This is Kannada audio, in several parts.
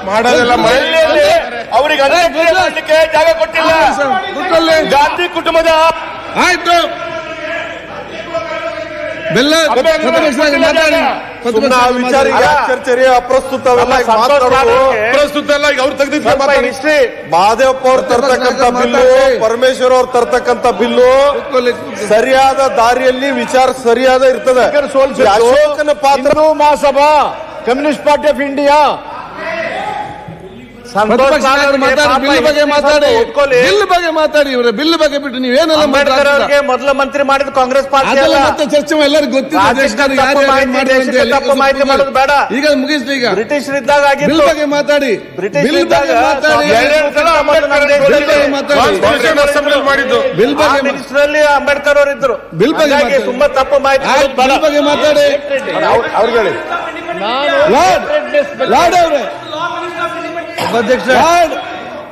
ಮಾಡೋದೆಲ್ಲ ಅವರಿಗೆ ಮಾಡಲಿಕ್ಕೆ ಜಾಗ ಕೊಟ್ಟಿಲ್ಲ. ಗಾಂಧಿ ಕುಟುಂಬದ ಆಯ್ತು ಚರ್ಚೆ ಅಪ್ರಸ್ತುತ ಅಲ್ಲ. ಈಗ ಅವ್ರು ತೆಗೆದಿದ್ದ ಮಹದೇವಪ್ಪ ಅವ್ರು ತರ್ತಕ್ಕಂಥ ಬಿಲ್ಲು, ಪರಮೇಶ್ವರ್ ಅವ್ರು ತರ್ತಕ್ಕಂಥ ಬಿಲ್ಲು ಸರಿಯಾದ ದಾರಿಯಲ್ಲಿ ವಿಚಾರ ಸರಿಯಾದ ಇರ್ತದೆ. ಅಶೋಕನ ಪಾತ್ರ Mahasabha communist party of India ಮಾತಾಡಿ ಇವ್ರೆ ಬಿಲ್ ಬಗ್ಗೆ ಬಿಟ್ಟು ನೀವೇನೆಲ್ಲ ಮೊದಲ ಮಂತ್ರಿ ಮಾಡಿದ ಕಾಂಗ್ರೆಸ್ ಪಾರ್ಟಿ ಮತ್ತೆ ಚರ್ಚೆ ಎಲ್ಲರಿಗೂ ಗೊತ್ತಿಲ್ಲ. ಬೇಡ ಈಗ ಮುಗಿಸ್ಲಿ. ಈಗ ಬ್ರಿಟಿಷರಿದ್ದಾಗ ಬಿಲ್ ಬಗ್ಗೆ ಮಾತಾಡಿ. ಬಿಲ್ ಬಗ್ಗೆ ಮಿನಿಸ್ಟ್ರಲ್ಲಿ ಅಂಬೇಡ್ಕರ್ ಅವರು ಇದ್ರು. ಬಿಲ್ ಬಗ್ಗೆ ತುಂಬಾ ತಪ್ಪು ಮಾಹಿತಿ ಬಗ್ಗೆ ಮಾತಾಡಿ. ಅವ್ರಿಗೆ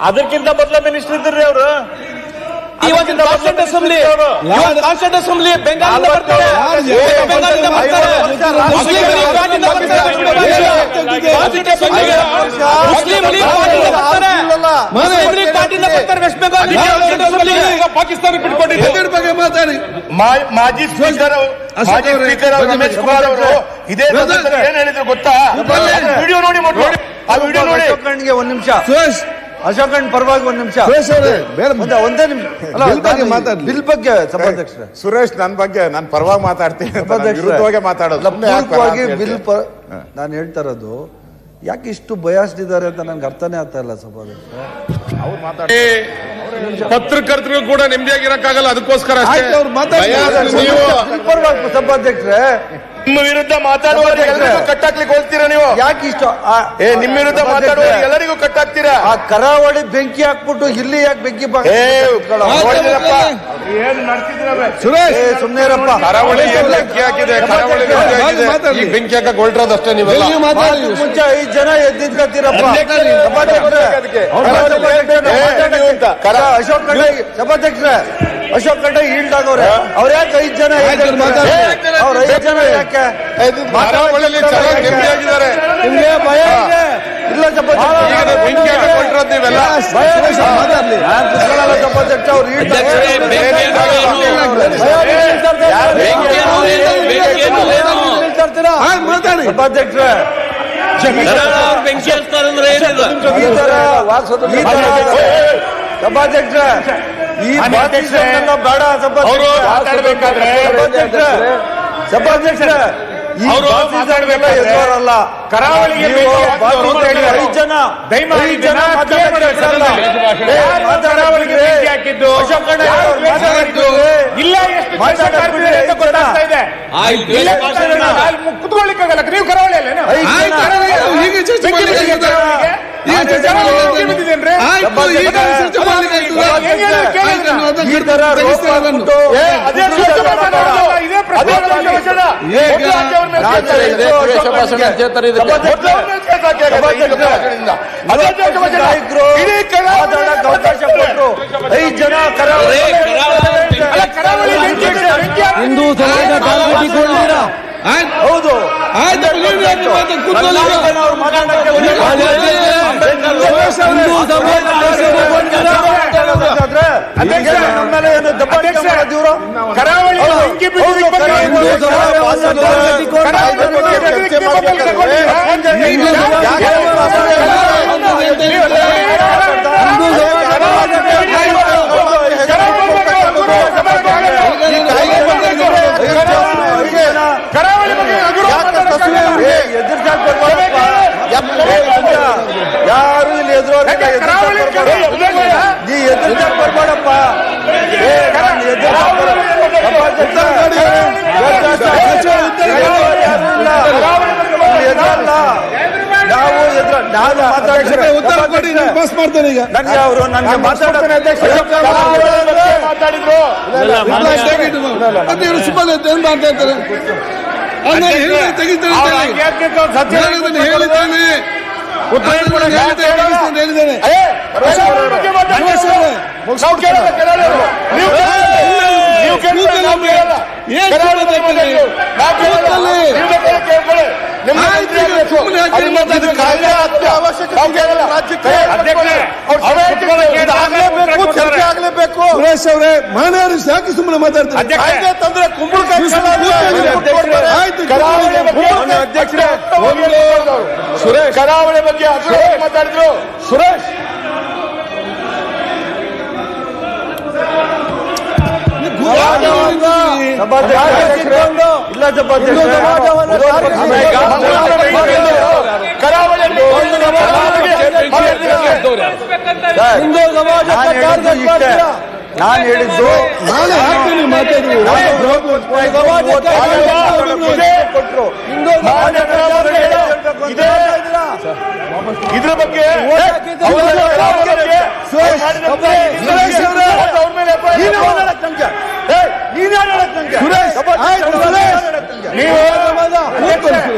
ಅದಕ್ಕಿಂತ ಮೊದಲ ಮಿನಿಸ್ಟರ್ ಇದ್ರಿ ಅವರು. ಕಾನ್ಸ್ಟಿಟ್ಯೂಂಟ್ ಅಸೆಂಬ್ಲಿ ಬೆಂಗಾಲ್ ಪಾಕಿಸ್ತಾನ ಬಗ್ಗೆ ಮಾತಾಡಿ. ಮಾಜಿ ಸ್ಪೀಕರ್ ರಮೇಶ್ ಕುಮಾರ್ ಅವರು ಇದೇ ಏನ್ ಹೇಳಿದ್ರು ಗೊತ್ತಾ? ವಿಡಿಯೋ ನೋಡಿ, ಆ ವಿಡಿಯೋ ನೋಡಿ. ಒಂದ್ ನಿಮಿಷ ಅಶೋಕಣ್ಣ ಪರವಾಗಿ ಒಂದ್ ನಿಮಿಷ ಒಂದೇ ನಿಮಿಷ ಬಿಲ್ ಬಗ್ಗೆ ಸಭಾಧ್ಯಕ್ಷರೇ. ಸುರೇಶ್ ನನ್ನ ಬಗ್ಗೆ ನಾನು ಪರವಾಗಿ ಮಾತಾಡ್ತೀನಿ, ವಿರುದ್ಧವಾಗಿ ಮಾತಾಡೋದು. ಬಿಲ್ ನಾನು ಹೇಳ್ತಾ ಇರೋದು ಯಾಕೆ ಇಷ್ಟು ಬಯಾಸ್ಡ್ ಇದ್ದಾರೆ ಅಂತ ನನ್ಗೆ ಅರ್ಥನೇ ಆಗ್ತಾ ಇಲ್ಲ ಸಭಾಧ್ಯಕ್ಷರೇ. ಅವ್ರು ಮಾತಾಡ್ತಾರೆ, ಪತ್ರಕರ್ತರಿಗೂ ಕೂಡ ನೆಮ್ಮದಿಯಾಗಿರಕ್ಕಾಗಲ್ಲ, ಅದಕ್ಕೋಸ್ಕರ ಸಭಾಧ್ಯಕ್ಷರೇ ನಿಮ್ಮ ವಿರುದ್ಧ ಮಾತಾಡುವಾಗ ಕಟ್ಟಾಕ್ಲಿಕ್ಕೆ ಹೋಗ್ತೀರಾ ನೀವು? ಯಾಕೆ ಇಷ್ಟ ನಿಮ್ಮ ವಿರುದ್ಧ ಮಾತಾಡುವಾಗ ಎಲ್ಲರಿಗೂ ಕಟ್ಟಾಕ್ತೀರಾ? ಆ ಕರಾವಳಿ ಬೆಂಕಿ ಹಾಕ್ಬಿಟ್ಟು ಇಲ್ಲಿ ಯಾಕೆ ಬೆಂಕಿ ಸುಮ್ನೇರಪ್ಪ. ಕರಾವಳಿ ಬೆಂಕಿ ಹಾಕಿದೆ, ಕರಾವಳಿ ಬೆಂಕಿ ಹಾಕಕ್ ಹೊರಟ್ರದಷ್ಟೇ. ನೀವೆಲ್ಲ ಮುಂಚೆ 5 ಜನ ಎದ್ದಿದ್ಕತ್ತೀರಪ್ಪ. ಅಶೋಕ್ ಖಂಡ್ರೆ ಸಭಾಧ್ಯಕ್ಷರೇ, ಅಶೋಕ್ ಖಂಡ್ರೆ ಈಲ್ಡ್ ಆಗೋರೆ. ಅವ್ರ ಯಾಕೆ 5 ಜನ ಅವ್ರ 5 ಜನ ಯಾಕೆ ನೆಮ್ಮದಿಯಾಗಿದ್ದಾರೆ? ನಿಮ್ಗೆ ಭಯ ಇದೆ ಇಲ್ಲ ಸಭಾಧ್ಯಕ್ಷ ಅವ್ರು ಸಭಾಧ್ಯಕ್ಷರೇ ಸಭಾಧ್ಯಕ್ಷರೇ ಈ ಬೇಡ ಸಭಾಧ್ಯಕ್ಷರೇ ಈ ಎದುರಲ್ಲ. ಕರಾವಳಿಗೆ 5 ಜನ ಹಾಕಿದ್ದು ಇಲ್ಲ, ಕುತ್ಕೊಳ್ಳಿಕ್ಕಾಗಲ್ಲ. ನೀವು ಕರಾವಳಿಯಲ್ಲ ಹಿಂದೂ ಸಮಾಜ ಹೌದು. ಕರಾವಳಿ ಯಾರು ಇಲ್ಲಿ ನೀ ಎದುರು ಬರ್ಬೇಡಪ್ಪ. ನಾವು ನಾನು ಮಾತಾಡ್ತೀನಿ. ಉತ್ತರ ಕೊಡಿ, ನಾನು ಪಾಸ್ ಮಾಡ್ತೇನೆ ಈಗ. ನನಗೆ ಅವರು ನನಗೆ ಮಾತಾಡೋದು ಮಾತಾಡಿದ್ರು ಮತ್ತೆ ಇವರು ಸುಮ್ಮನೆ ಏನ್ ಮಾತಾಡ್ತಾರೆ? ತೆಗಿತೇನೆ ಹೇಳಿದ್ದೇನೆ, ಹೇಳಿದ್ದೇನೆ. ಆಗ್ಲೇಬೇಕು. ಸುರೇಶ್ ಅವರೇ, ಮಾನವರು ಯಾಕೆ ಸುಮ್ಮನೆ ಮಾತಾಡ್ತಾರೆ? ತಂದ್ರೆ ಕುಂಬಳಕಾಯಿ ಅಧ್ಯಕ್ಷರೇ, ಸುರೇಶ್ ಕರಾವಳಿ ಬಗ್ಗೆ ಮಾತಾಡಿದ್ರು. ಸುರೇಶ್ ಇಲ್ಲ ನಾನು ಹೇಳಿದ್ದು ನಾಳೆ ಹಾಕ್ತೀನಿ ಮಾತಾಡಿ. ಇದ್ರ ಬಗ್ಗೆ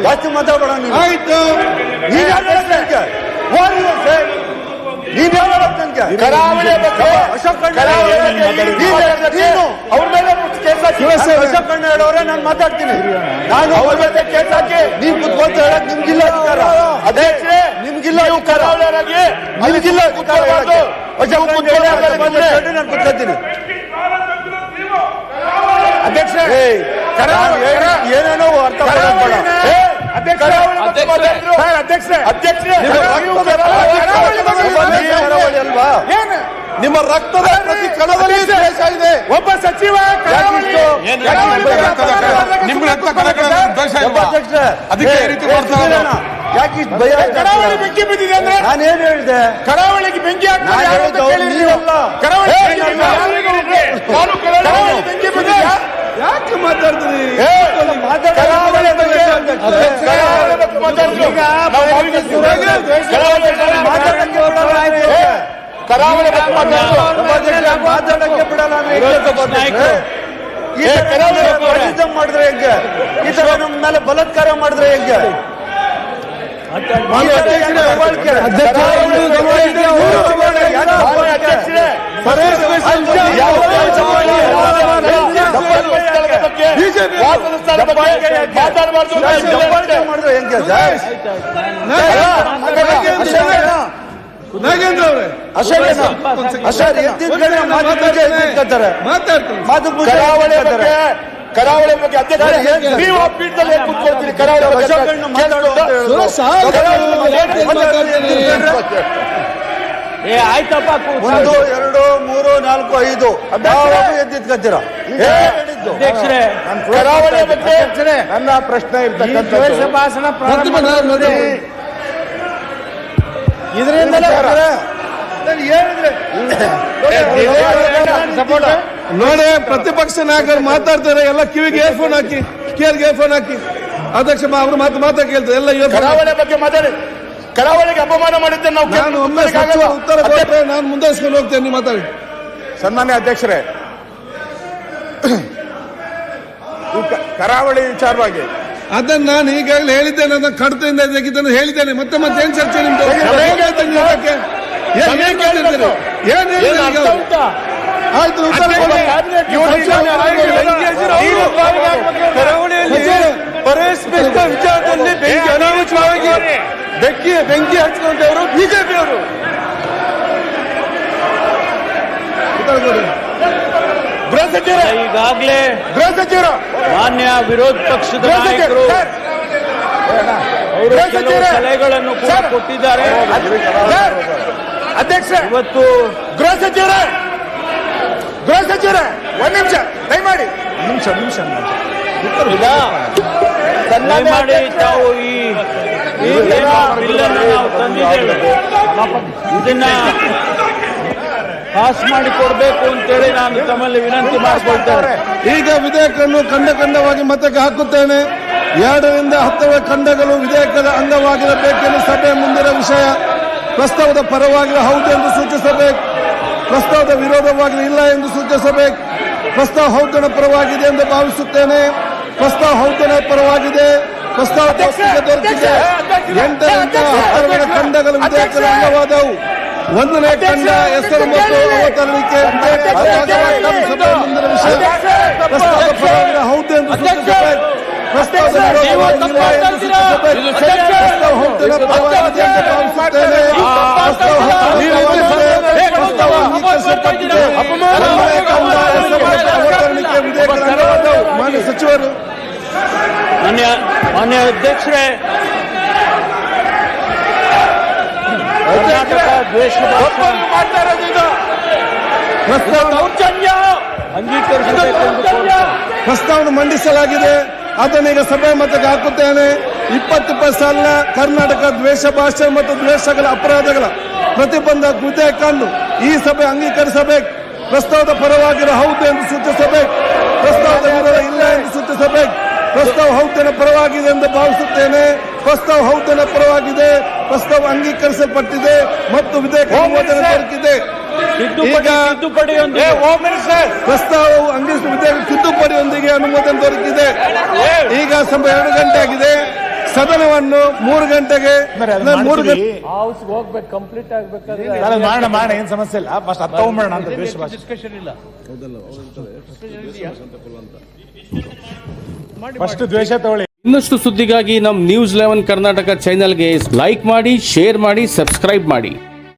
ಜಾಸ್ತಿ ಮಾತಾಡೋಣ. ಆಯ್ತು, ಕರಾವಳಿ ಅಶೋಕ್ ಕಣ್ಣ ಹೇಳೋರೆ ನಾನು ಮಾತಾಡ್ತೀನಿ. ನಾನು ಅವ್ರ ಮೇಲೆ ಕೇಸ್ ಹಾಕಿ ನೀವು ಕುತ್ಕೊಂತ ಹೇಳಕ್ ನಿಮ್ಗಿಲ್ಲ ಅಧಿಕಾರ. ಅಧ್ಯಕ್ಷರೇ, ನಿಮ್ಗಿಲ್ಲ ಕರಾವಳಿಯವರಾಗಿ ನಿಮ್ಗಿಲ್ಲ ಅಧಿಕಾರ ಹೇಳಕ್ಕೆ. ಅಶೋಕ್ ನಾನು ಕುತ್ಕೊತೀನಿ. ಅಧ್ಯಕ್ಷರೇ, ಏನೇನೋ ಅರ್ಥ ಅಲ್ವಾ? ನಿಮ್ಮ ರಕ್ತದ ಪ್ರತಿ ಕಣದಲ್ಲಿ ದ್ವೇಷ ಇದೆ. ಒಬ್ಬ ಸಚಿವ ನಿಮ್ಮ ರಕ್ತ ಅದಕ್ಕೆ ಈ ರೀತಿ ಮಾಡ್ತಾರೆ. ಯಾಕೆ ಭಯ? ಕರಾವಳಿ ಬೆಂಕಿ ಬಿದ್ದಿದೆ ಅಂದ್ರೆ ನಾನೇನು ಹೇಳಿದೆ? ಕರಾವಳಿಗೆ ಬೆಂಕಿ ಬೆಂಕಿ ಬಿದ್ದಿದೆ. ಯಾಕೆ ಮಾತಾಡ್ತೀರಿ? ಕರಾವಳಿ ಮಾತಾಡಕ್ಕೆ ಬಿಡಲ್ಲ. ಮಾಡಿದ್ರೆ ಹೆಂಗೆ? ಈ ತರ ನಮ್ಮ ಮೇಲೆ ಬಲಾತ್ಕಾರ ಮಾಡಿದ್ರೆ ಹೆಂಗೆ? ಮಾಡಿದ್ರೆ ಹೆಂಗೆ? ನಾಗೇಂದ್ರ ಅವರೇ, ಕರಾವಳಿ ಬಗ್ಗೆ ಅಧ್ಯಕ್ಷ ನೀವು ಆ ಪೀಠದಲ್ಲಿ ಕೂತ್ಕೊಳ್ತೀರಿ. ಕರಾವಳಿ ಆಯ್ತಪ್ಪ. 1 2 3 4 5 ಎದ್ದಿತ್ಕೊತೀರ. ಅಧ್ಯಕ್ಷರೇ, ಕರಾವಳಿ ಬಗ್ಗೆ ನನ್ನ ಪ್ರಶ್ನೆ ಇರ್ತಕ್ಕಂಥ ಭಾಷಣ ನೋಡಿ, ಪ್ರತಿಪಕ್ಷ ನಾಯಕರು ಮಾತಾಡ್ತಾರೆ, ಎಲ್ಲ ಕಿವಿಗೆ ಏರ್ಫೋನ್ ಹಾಕಿ, ಕಿವಿಗೆ ಏರ್ಫೋನ್ ಹಾಕಿ. ಅಧ್ಯಕ್ಷ ಅವರು ಮಾತಾ ಕೇಳ್ತಾರೆ, ಎಲ್ಲ ಕರಾವಳಿ ಬಗ್ಗೆ ಮಾತಾಡಿ. ಕರಾವಳಿಗೆ ಅಪಮಾನ ಮಾಡಿದ್ದೆ ನಾವು. ನಾನು ಒಮ್ಮೆ ಉತ್ತರ ಕೊಟ್ಟರೆ ನಾನು ಮುಂದುವರಿಸ್ಕೊಂಡು ಹೋಗ್ತೇನೆ. ನೀವು ಮಾತಾಡಿ. ಸನ್ಮಾನ್ಯ ಅಧ್ಯಕ್ಷರೇ, ಕರಾವಳಿ ವಿಚಾರವಾಗಿ ಅದನ್ನ ನಾನು ಈಗಾಗಲೇ ಹೇಳಿದ್ದೇನೆ. ನನ್ನ ಕಡತದಿಂದ ತೆಗಿತಾನೆ ಹೇಳಿದ್ದೇನೆ. ಮತ್ತೆ ಏನ್ ಚರ್ಚೆ ನಿಮ್ದು? ಏನ್ ಆಯ್ತು, ಉತ್ತರ ಕರಾವಳಿಯಲ್ಲಿ ಪರೇಶ್ ಮಿಶ್ರಾ ವಿಚಾರದಲ್ಲಿ ಬೆಂಕಿ ಅನಾಹುತವಾಗಿ ಬೆಂಕಿ ಹಚ್ಕೊಂಡವರು ಬಿಜೆಪಿಯವರು. ಗೃಹ ಸಚಿವರು ಈಗಾಗಲೇ ಗೃಹ ಸಚಿವರು ಮಾನ್ಯ ವಿರೋಧ ಪಕ್ಷದ ನಾಯಕರು ಅವರು ಕೆಲವು ಸಲಹೆಗಳನ್ನು ಕೂಡ ಕೊಟ್ಟಿದ್ದಾರೆ. ಅಧ್ಯಕ್ಷ, ಇವತ್ತು ಗೃಹ ಸಚಿವರೇ ಒಂದ್ ನಿಮಿಷ ದಯಮಾಡಿ. ದಯಮಾಡಿ ತಾವು ಈ ಬಿಲ್ ಅನ್ನು ನಾವು ತಂದಿದ್ದೇವೆ, ಇದನ್ನ ಪಾಸ್ ಮಾಡಿ ಕೊಡಬೇಕು ಅಂತೇಳಿ ನಾನು ತಮ್ಮಲ್ಲಿ ವಿನಂತಿ ಮಾಡಿಕೊಳ್ತೇನೆ. ಈಗ ವಿಧೇಯಕವನ್ನು ಖಂಡವಾಗಿ ಮತಕ್ಕೆ ಹಾಕುತ್ತೇನೆ. 2ರಿಂದ 10 ಖಂಡಗಳು ವಿಧೇಯಕದ ಅಂಗವಾಗಿರಬೇಕೆಂದು ಸಭೆಯ ಮುಂದಿನ ವಿಷಯ. ಪ್ರಸ್ತಾವದ ಪರವಾಗಿ ಹೌದು ಎಂದು ಸೂಚಿಸಬೇಕು. ಪ್ರಸ್ತಾವದ ವಿರೋಧವಾಗಿ ಇಲ್ಲ ಎಂದು ಸೂಚಿಸಬೇಕು. ಪ್ರಸ್ತಾವ ಹೌದನ ಪರವಾಗಿದೆ ಎಂದು ಭಾವಿಸುತ್ತೇನೆ. ಪ್ರಸ್ತಾವ ಹೌದನ ಪರವಾಗಿದೆ. ಪ್ರಸ್ತಾವ ಒಪ್ಪಿಗೆ ದೊರೆತಿದೆ. 8ರಿಂದ 10 ಖಂಡಗಳು ವಿಧೇಯಕದ ಅಂಗವಾದವು. 1ನೇ ಖಂಡ ಹೆಸರು ಮತ್ತು ಅವತರಣಿಕೆ ಸಭೆಯ ಮುಂದಿನ ವಿಷಯ. ಪ್ರಸ್ತಾವದ ಪರವಾಗಿ ಹೌದು ಎಂದು ಸೂಚಿಸಬೇಕು. ಪ್ರಸ್ತಾವದ ವಿರೋಧವಾಗಿ ಇಲ್ಲ ಎಂದು ಸೂಚಿಸಬೇಕು. ಪ್ರಸ್ತಾವ ಹೌದನ ಪರವಾಗಿದೆ ಎಂದು ಭಾವಿಸುತ್ತೇನೆ. ಪ್ರಸ್ತಾವ ಅಂಗೀಕರಿಸಲ್ಪಟ್ಟಿದೆ. 1ನೇ ಖಂಡ ಹೆಸರು ಮತ್ತು ಅವತರಣಿಕೆ ವಿಧೇಯಕದ ಅಂಗವಾದವು. ಮಾನ್ಯ ಸಚಿವರು, ಮಾನ್ಯ ಅಧ್ಯಕ್ಷರೇ, ಕರ್ನಾಟಕ ದ್ವೇಷ ಪ್ರಸ್ತಾವನೆ ಮಂಡಿಸಲಾಗಿದೆ. ಅದನ್ನೀಗ ಸಭೆ ಮತಕ್ಕೆ ಹಾಕುತ್ತೇನೆ. 20 ಸಾಲಿನ ಕರ್ನಾಟಕ ದ್ವೇಷ ಭಾಷೆ ಮತ್ತು ದ್ವೇಷಗಳ ಅಪರಾಧಗಳ ಪ್ರತಿಬಂಧಕ ವಿಧೇಯಕವನ್ನು ಈ ಸಭೆ ಅಂಗೀಕರಿಸಬೇಕು. ಪ್ರಸ್ತಾವದ ಪರವಾಗಿರೋ ಹೌದು ಎಂದು ಸೂಚಿಸಬೇಕು. ಪ್ರಸ್ತಾವದ ವಿರೋಧ ಇಲ್ಲ ಎಂದು ಸೂಚಿಸಬೇಕು. ಪ್ರಸ್ತಾವ ಹೌದನ ಪರವಾಗಿದೆ ಎಂದು ಭಾವಿಸುತ್ತೇನೆ. ಪ್ರಸ್ತಾವ ಹೌದನ ಪರವಾಗಿದೆ. ಪ್ರಸ್ತಾವ ಅಂಗೀಕರಿಸಲ್ಪಟ್ಟಿದೆ ಮತ್ತು ವಿಧೇಯಕ ಅನುಮೋದನೆ ದೊರಕಿದೆ. ಪ್ರಸ್ತಾವವು ವಿಧೇಯಕ ತಿದ್ದುಪಡಿಯೊಂದಿಗೆ ಅನುಮೋದನೆ ದೊರಕಿದೆ. ಈಗ ಸಮಯ 2 ಗಂಟೆ ಆಗಿದೆ. ಸದನವನ್ನು 3 ಗಂಟೆಗೆ ಹೌಸ್ ಹೋಗ್ಬೇಕು, ಕಂಪ್ಲೀಟ್ ಆಗ್ಬೇಕಾದ್ರೆ ಮಾಡೋಣ, ಏನ್ ಸಮಸ್ಯೆ ಇಲ್ಲ. ಫಸ್ಟ್ ಅದು ತಗೊಂಡ್ಬೇಡ ಅಂತ ಡಿಸ್ಕಷನ್ ಇಲ್ಲ. ಫಸ್ಟ್ ದ್ವೇಷ ತಗೊಳ್ಳಿ. ಇನ್ನಷ್ಟು ಸುದ್ದಿಗಾಗಿ ನಮ್ಮ ನ್ಯೂಸ್ 11 ಕರ್ನಾಟಕ ಚಾನೆಲ್ಗೆ ಲೈಕ್ ಮಾಡಿ, ಶೇರ್ ಮಾಡಿ, ಸಬ್ಸ್ಕ್ರೈಬ್ ಮಾಡಿ.